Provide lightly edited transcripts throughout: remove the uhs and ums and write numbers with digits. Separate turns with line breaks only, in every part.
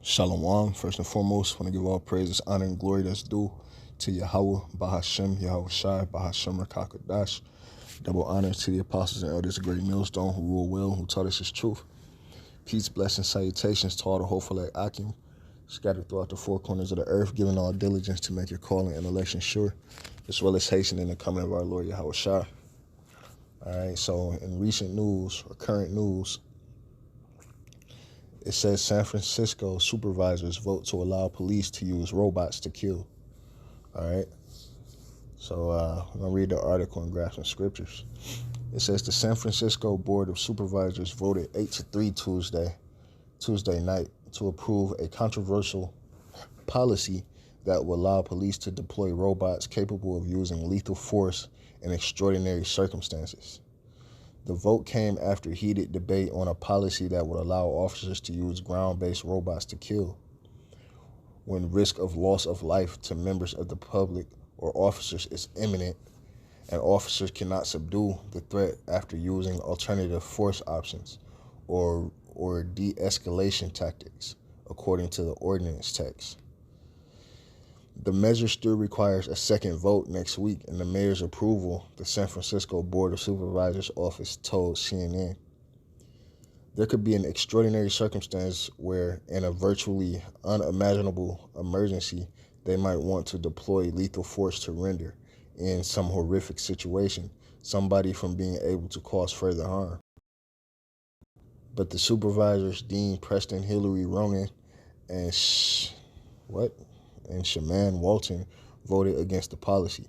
Shalom. First and foremost, want to give all praises, honor, and glory that's due to Yahweh, Bahashem, Yahweh Shai, Bahashem, Rakakadash. Double honor to the apostles and elders of Great Millstone who rule well, who taught us his truth. Peace, blessings, salutations to all the hopeful at Akim, scattered throughout the four corners of the earth, giving all diligence to make your calling and election sure, as well as hastening the coming of our Lord Yahweh Shai. All right, so in recent news, or current news, it says San Francisco supervisors vote to allow police to use robots to kill. All right. So I'm going to read the article and grab some scriptures. It says the San Francisco Board of Supervisors voted 8-3 Tuesday night to approve a controversial policy that will allow police to deploy robots capable of using lethal force in extraordinary circumstances. The vote came after heated debate on a policy that would allow officers to use ground-based robots to kill when risk of loss of life to members of the public or officers is imminent, and officers cannot subdue the threat after using alternative force options or de-escalation tactics, according to the ordinance text. The measure still requires a second vote next week, and the mayor's approval, the San Francisco Board of Supervisors office told CNN. There could be an extraordinary circumstance where, in a virtually unimaginable emergency, they might want to deploy lethal force to render, in some horrific situation, somebody from being able to cause further harm. But the supervisors, Dean Preston Hillary Ronan and Shaman Walton, voted against the policy.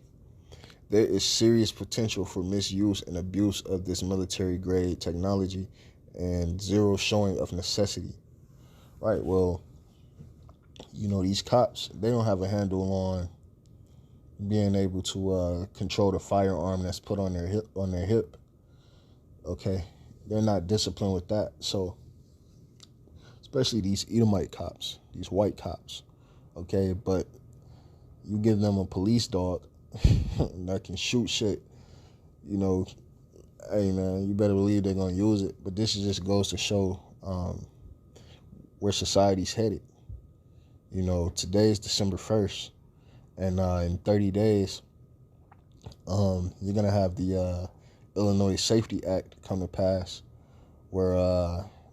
There is serious potential for misuse and abuse of this military-grade technology and zero showing of necessity. Right, well, these cops, they don't have a handle on being able to control the firearm that's put on their hip. Okay, they're not disciplined with that. So, especially these Edomite cops, these white cops. Okay, but you give them a police dog that can shoot shit. Hey man, you better believe they're gonna use it. But this just goes to show where society's headed. Today is December 1st. And in 30 days, you're going to have the Illinois Safety Act come to pass, where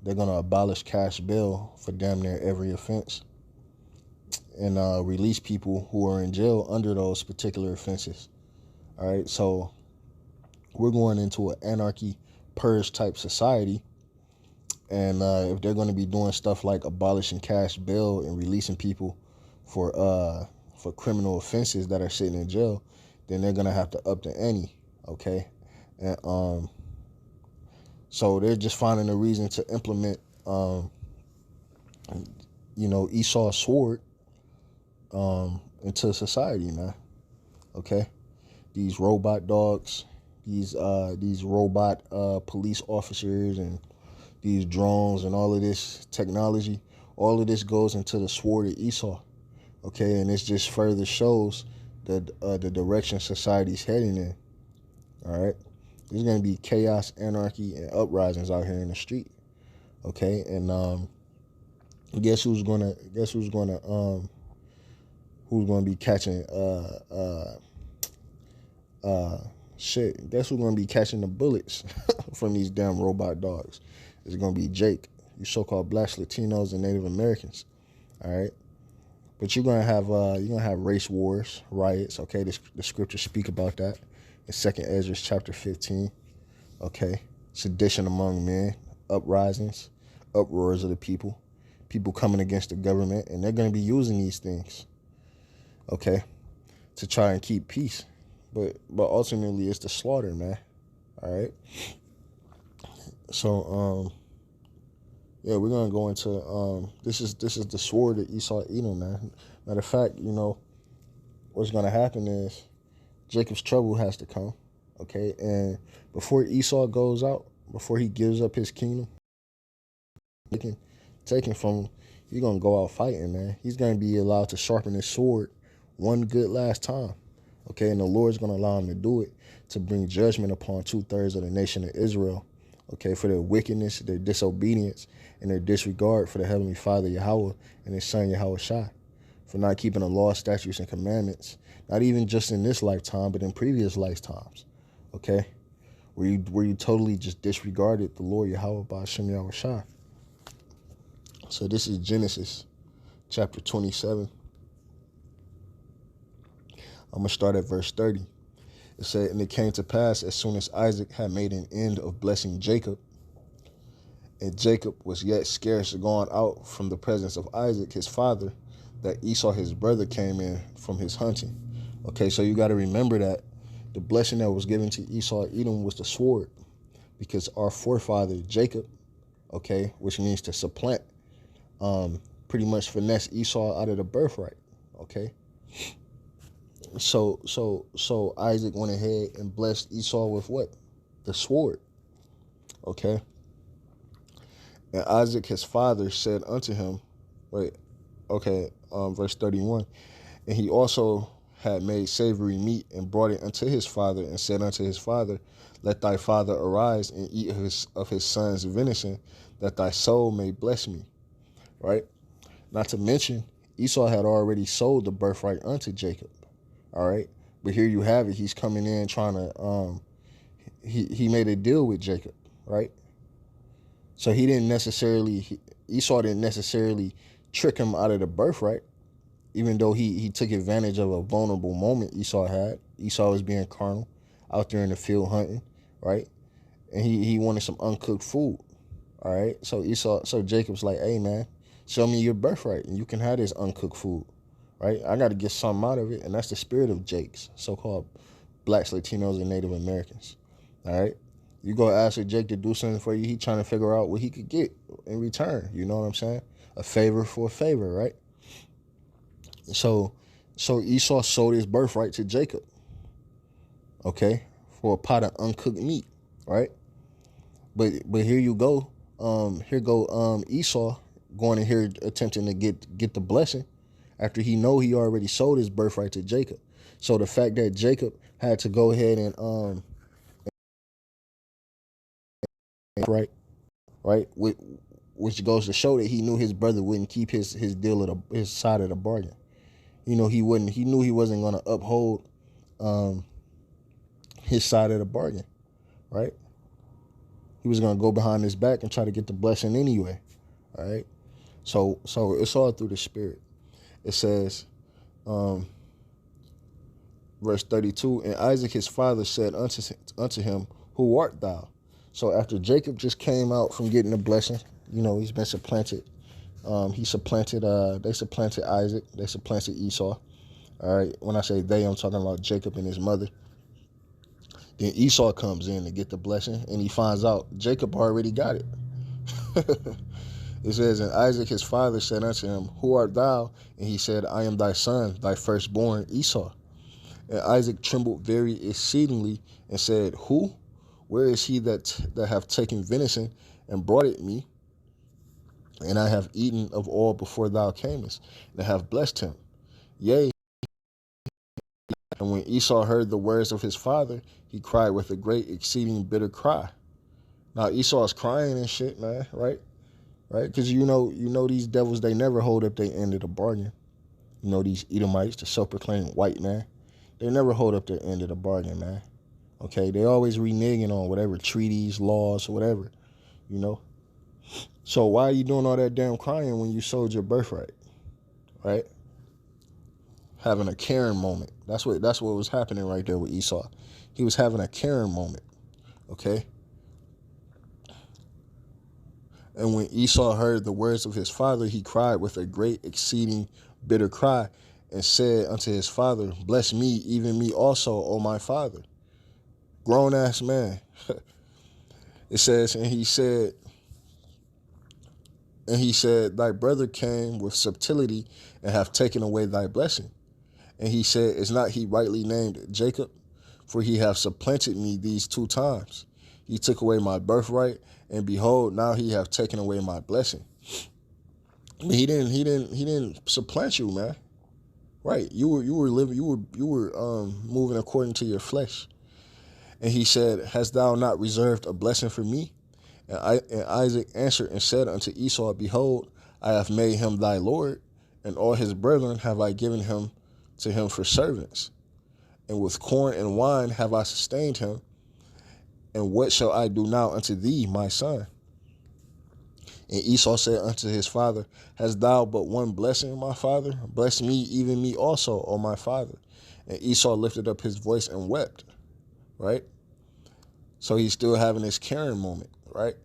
they're going to abolish cash bail for damn near every offense and release people who are in jail under those particular offenses. All right, so we're going into an anarchy purge type society. And if they're going to be doing stuff like abolishing cash bail and releasing people for criminal offenses that are sitting in jail, then they're going to have to up the ante, okay? And so they're just finding a reason to implement, Esau's sword into society, man, okay? These robot dogs, these robot police officers and these drones and all of this technology, all of this goes into the sword of Esau. Okay, and this just further shows the direction society's heading in. All right, there's gonna be chaos, anarchy, and uprisings out here in the street. Okay, and guess who's gonna be catching Guess who's gonna be catching the bullets from these damn robot dogs? It's gonna be Jake, you so-called blacks, Latinos, and Native Americans. All right. But you're gonna have race wars, riots. Okay, the scriptures speak about that in 2 Ezra chapter 15. Okay, sedition among men, uprisings, uproars of the people coming against the government, and they're gonna be using these things, okay, to try and keep peace. But ultimately, it's the slaughter, man. All right. So yeah, we're gonna go into this is the sword of Esau Edom, man. Matter of fact, what's gonna happen is Jacob's trouble has to come, okay? And before Esau goes out, before he gives up his kingdom, taken from him, he's gonna go out fighting, man. He's gonna be allowed to sharpen his sword one good last time, okay? And the Lord's gonna allow him to do it to bring judgment upon 2/3 of the nation of Israel, okay, for their wickedness, their disobedience, and their disregard for the Heavenly Father Yahweh and His Son Yahweh Shai, for not keeping the law, statutes, and commandments, not even just in this lifetime, but in previous lifetimes, okay, where you totally just disregarded the Lord Yahweh by Hashem Yahweh Shai. So this is Genesis chapter 27. I'm going to start at verse 30. It said, and it came to pass as soon as Isaac had made an end of blessing Jacob, and Jacob was yet scarce gone out from the presence of Isaac, his father, that Esau, his brother, came in from his hunting. Okay, so you got to remember that the blessing that was given to Esau, Edom, was the sword, because our forefather, Jacob, okay, which means to supplant, pretty much finesse Esau out of the birthright, okay? So Isaac went ahead and blessed Esau with what? The sword, okay? And Isaac, his father, said unto him, verse 31, and he also had made savory meat and brought it unto his father and said unto his father, let thy father arise and eat of his son's venison, that thy soul may bless me, right? Not to mention, Esau had already sold the birthright unto Jacob, all right? But here you have it. He's coming in trying to, he made a deal with Jacob, right? So Esau didn't necessarily trick him out of the birthright, even though he took advantage of a vulnerable moment Esau had. Esau was being carnal, out there in the field hunting, right? And he wanted some uncooked food, all right? So Jacob's like, hey, man, show me your birthright, and you can have this uncooked food, right? I got to get something out of it, and that's the spirit of Jakes, so-called blacks, Latinos, and Native Americans, all right? You go ask a Jake to do something for you, he trying to figure out what he could get in return, you know what I'm saying? A favor for a favor, right? So Esau sold his birthright to Jacob, okay, for a pot of uncooked meat, right? But here you go, Esau going in here attempting to get the blessing after he already sold his birthright to Jacob. So the fact that Jacob had to go ahead and right, which goes to show that he knew his brother wouldn't keep his deal of his side of the bargain. You know, he knew he wasn't going to uphold his side of the bargain, right? He was going to go behind his back and try to get the blessing anyway, all right? So it's all through the spirit. It says, verse 32, and Isaac his father said unto him, who art thou? So after Jacob just came out from getting the blessing, you know, he's been supplanted. They supplanted Isaac, they supplanted Esau. All right, when I say they, I'm talking about Jacob and his mother. Then Esau comes in to get the blessing, and he finds out Jacob already got it. It says, and Isaac his father said unto him, who art thou? And he said, I am thy son, thy firstborn Esau. And Isaac trembled very exceedingly and said, who? Where is he that have taken venison and brought it me? And I have eaten of all before thou camest, and have blessed him. Yea. And when Esau heard the words of his father, he cried with a great exceeding bitter cry. Now Esau's crying and shit, man, right? Right? Because you know these devils, they never hold up their end of the bargain. You know, these Edomites, the self-proclaimed white man, they never hold up their end of the bargain, man. Okay? They always reneging on whatever treaties, laws, whatever, you know? So why are you doing all that damn crying when you sold your birthright, right? Having a Karen moment. That's what was happening right there with Esau. He was having a Karen moment, okay? And when Esau heard the words of his father, he cried with a great exceeding bitter cry and said unto his father, bless me, even me also, O my father. Grown-ass man. It says, and he said, thy brother came with subtlety and hath taken away thy blessing. And he said, is not he rightly named Jacob? For he hath supplanted me these 2 times. He took away my birthright, and behold, now he hath taken away my blessing. He didn't supplant you, man. Right? You were living, you were moving according to your flesh. And he said, hast thou not reserved a blessing for me? And Isaac answered and said unto Esau, Behold, I have made him thy lord, and all his brethren have I given him to him for servants. And with corn and wine have I sustained him. And what shall I do now unto thee, my son? And Esau said unto his father, Hast thou but one blessing, my father? Bless me, even me also, O my father. And Esau lifted up his voice and wept, right? So he's still having this caring moment, right?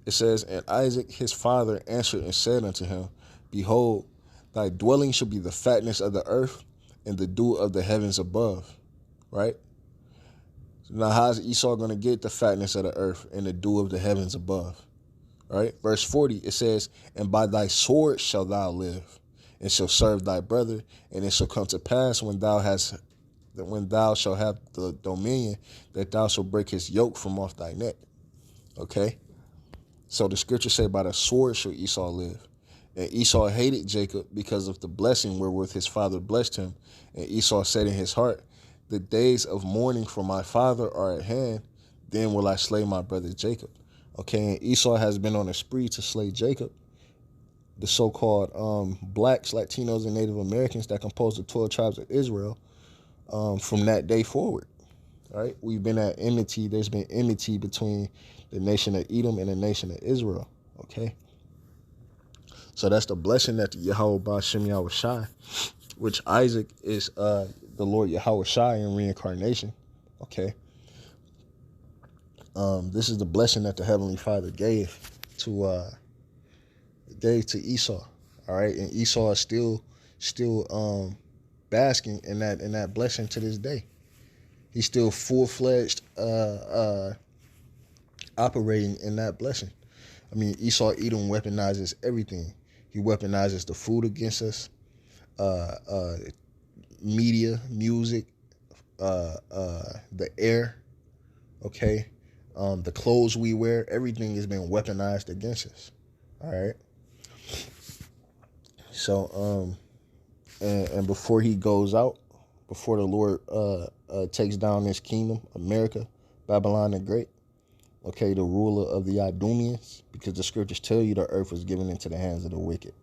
It says, And Isaac his father answered and said unto him, Behold, thy dwelling shall be the fatness of the earth and the dew of the heavens above, right? So now how's Esau going to get the fatness of the earth and the dew of the heavens above? Right? Verse 40, it says, And by thy sword shalt thou live, and shall serve thy brother, and it shall come to pass when thou shalt have the dominion, that thou shalt break his yoke from off thy neck. Okay? So the scriptures say, By the sword shall Esau live. And Esau hated Jacob because of the blessing wherewith his father blessed him. And Esau said in his heart, The days of mourning for my father are at hand, then will I slay my brother Jacob. Okay, and Esau has been on a spree to slay Jacob, the so-called blacks, Latinos, and Native Americans that compose the 12 tribes of Israel from that day forward. Right? We've been at enmity. There's been enmity between the nation of Edom and the nation of Israel. Okay? So that's the blessing that the Yahweh Ba'Shem Yahweh Shai, which Isaac is the Lord Yahweh Shai in reincarnation. Okay? This is the blessing that the Heavenly Father gave to Esau. All right, and Esau is still basking in that blessing to this day. He's still full-fledged operating in that blessing. I mean, Esau Edom weaponizes everything. He weaponizes the food against us, media, music, the air. Okay. The clothes we wear, everything has been weaponized against us. All right. So, and before he goes out, before the Lord takes down this kingdom, America, Babylon the Great, okay, the ruler of the Idumeans, because the scriptures tell you the earth was given into the hands of the wicked.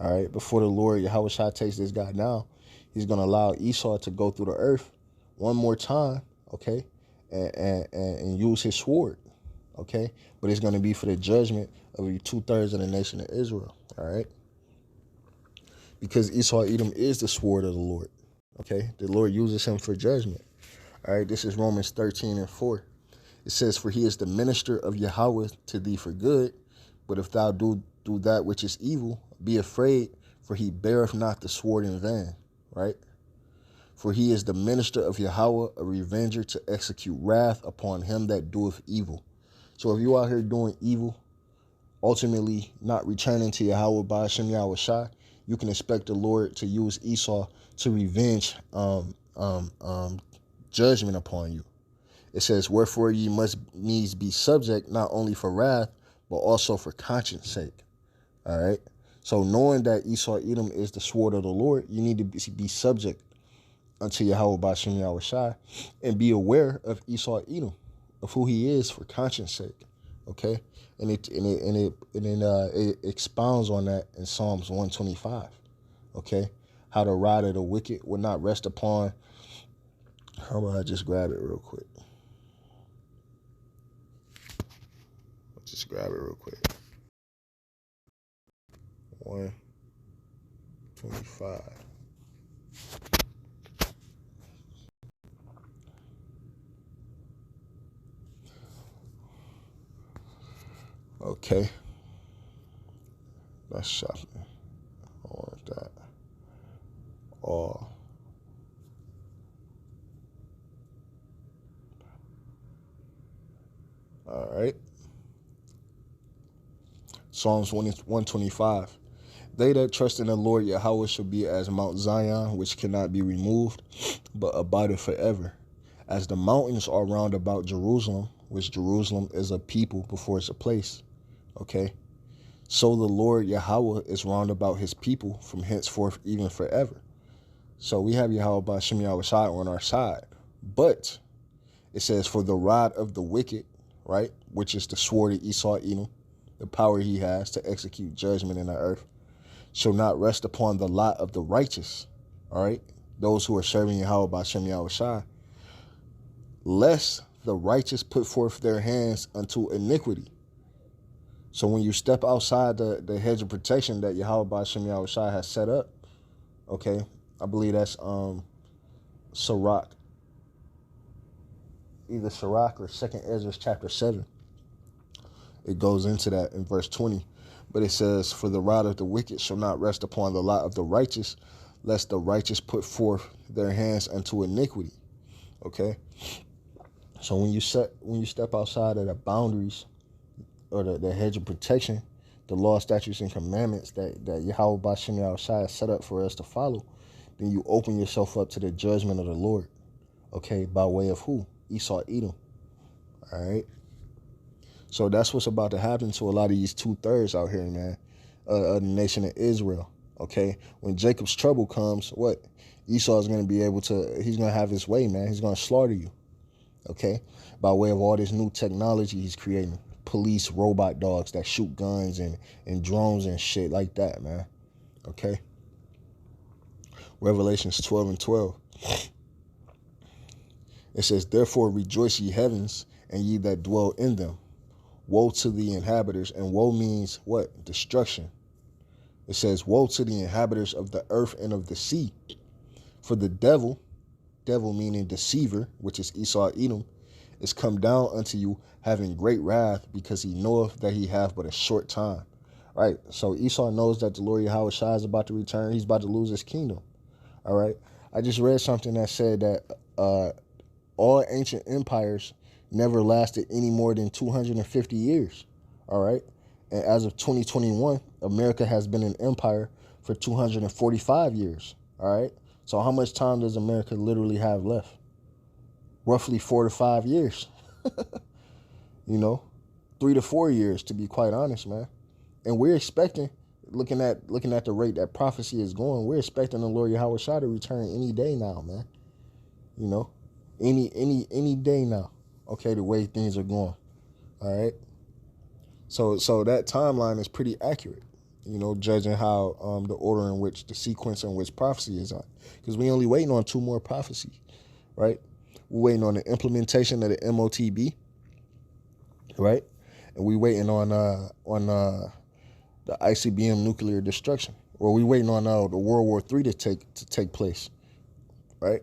All right. Before the Lord Yahweh Shai takes this guy down, he's going to allow Esau to go through the earth one more time, okay, and use his sword. Okay, but it's going to be for the judgment of 2/3 of the nation of Israel. All right, because Esau Edom is the sword of the Lord. Okay, the Lord uses him for judgment. All right, this is Romans 13:4. It says, For he is the minister of Yahweh to thee for good, but if thou do that which is evil, be afraid, for he beareth not the sword in vain. Right? For he is the minister of Yahweh, a revenger to execute wrath upon him that doeth evil. So if you out here doing evil, ultimately not returning to Yahweh Ba'Shem Yahweh Shai, you can expect the Lord to use Esau to revenge judgment upon you. It says, Wherefore ye must needs be subject, not only for wrath, but also for conscience sake. All right? So knowing that Esau Edom is the sword of the Lord, you need to be subject unto Yahweh Ba'Shem Yahweh Shai, and be aware of Esau Edom, of who he is for conscience sake. Okay? And it expounds on that in Psalms 125. Okay? How the rod of the wicked will not rest upon. How about I just grab it real quick? Just grab it real quick. 125. Okay. That's shopping. I want that. All. All right. Psalms 125. They that trust in the Lord Yahweh shall be as Mount Zion, which cannot be removed, but abideth forever. As the mountains are round about Jerusalem, which Jerusalem is a people before it's a place. Okay? So the Lord Yahweh is round about his people from henceforth even forever. So we have Yahweh Ba'Shem Yahweh Shai on our side. But it says, For the rod of the wicked, right, which is the sword of Esau, Edom, the power he has to execute judgment in the earth, shall not rest upon the lot of the righteous, all right, those who are serving Yahweh by Shem Yahushai, lest the righteous put forth their hands unto iniquity. So when you step outside the hedge of protection that Yahweh by Shem Yahushai has set up, okay, I believe that's Sirach, either Sirach or 2nd Ezra chapter 7. It goes into that in verse 20. But it says, for the rod of the wicked shall not rest upon the lot of the righteous, lest the righteous put forth their hands unto iniquity. Okay? So when you step outside of the boundaries or the hedge of protection, the law, statutes, and commandments that Yahweh Bashem Yahushai has set up for us to follow, then you open yourself up to the judgment of the Lord. Okay, by way of who? Esau, Edom. All right. So that's what's about to happen to a lot of these 2/3 out here, man, of the nation of Israel. Okay, when Jacob's trouble comes, what? Esau is going to be able to, he's going to have his way, man. He's going to slaughter you. Okay, by way of all this new technology he's creating. Police robot dogs that shoot guns and drones and shit like that, man. Okay. Revelations 12:12. It says, therefore rejoice ye heavens, and ye that dwell in them. Woe to the inhabitants, and woe means what? Destruction. It says, woe to the inhabitants of the earth and of the sea. For the devil meaning deceiver, which is Esau Edom, is come down unto you, having great wrath, because he knoweth that he hath but a short time. Right? So Esau knows that the Lord Yahweh Shai is about to return. He's about to lose his kingdom. All right? I just read something that said that all ancient empires never lasted any more than 250 years. All right? And as of 2021, America has been an empire for 245 years. All right? So how much time does America literally have left? Roughly 4 to 5 years. 3 to 4 years, to be quite honest, man. And we're expecting, looking at the rate that prophecy is going, we're expecting the Lord Yahweh Shai to return any day now, man. Any day now. Okay, the way things are going. All right. So that timeline is pretty accurate, judging how the order in which, the sequence in which prophecy is on. Because we only waiting on 2 more prophecies, right? We're waiting on the implementation of the MOTB, right? And we waiting on the ICBM nuclear destruction, or we waiting on the World War III to take place, right?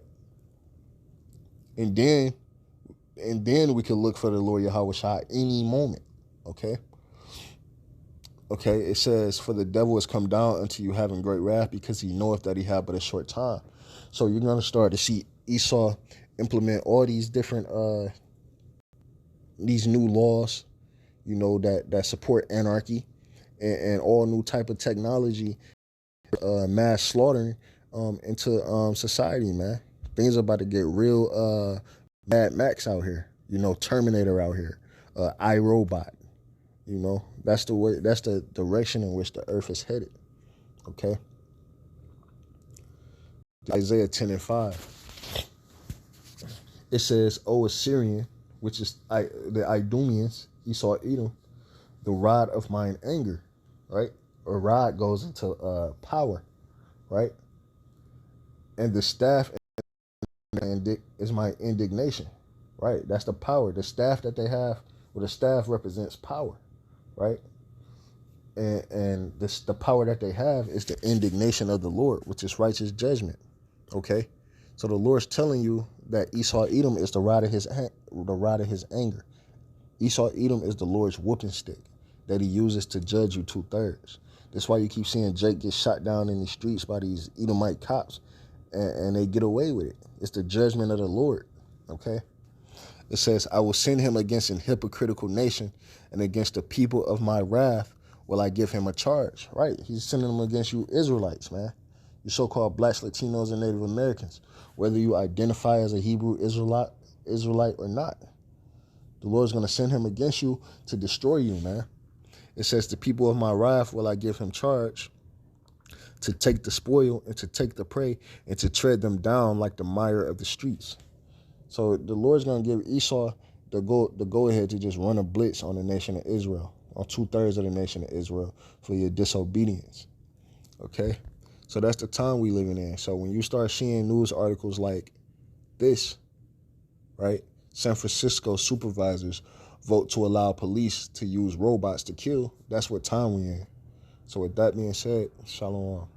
And then we could look for the Lord Yahweh Shai any moment, okay? Okay, it says, for the devil has come down unto you having great wrath, because he knoweth that he have but a short time. So you're going to start to see Esau implement all these different, these new laws, that support anarchy and all new type of technology, mass slaughtering into society, man. Things are about to get real Mad Max out here, Terminator out here, iRobot. That's the way, that's the direction in which the earth is headed. Okay. Isaiah 10:5. It says, O Assyrian, which is the Idumeans, Esau, Edom, the rod of mine anger, right? A rod goes into power, right? And the staff is my indignation, right? That's the power. The staff that they have, the staff represents power, right? And the power that they have is the indignation of the Lord, which is righteous judgment. Okay, so the Lord's telling you that Esau Edom is the rod of his anger. Esau Edom is the Lord's whooping stick that he uses to judge you 2/3. That's why you keep seeing Jake get shot down in the streets by these Edomite cops, and they get away with it. It's the judgment of the Lord. Okay. It says, I will send him against an hypocritical nation, and against the people of my wrath will I give him a charge. Right? He's sending them against you Israelites, man. You so-called blacks, Latinos, and Native Americans, whether you identify as a Hebrew Israelite or not. The Lord's going to send him against you to destroy you, man. It says, the people of my wrath will I give him charge, to take the spoil and to take the prey and to tread them down like the mire of the streets. So the Lord's going to give Esau the go ahead to just run a blitz on the nation of Israel, on 2/3 of the nation of Israel for your disobedience. Okay? So that's the time we living in. So when you start seeing news articles like this, right? San Francisco supervisors vote to allow police to use robots to kill. That's what time we in. So with that being said, shalom.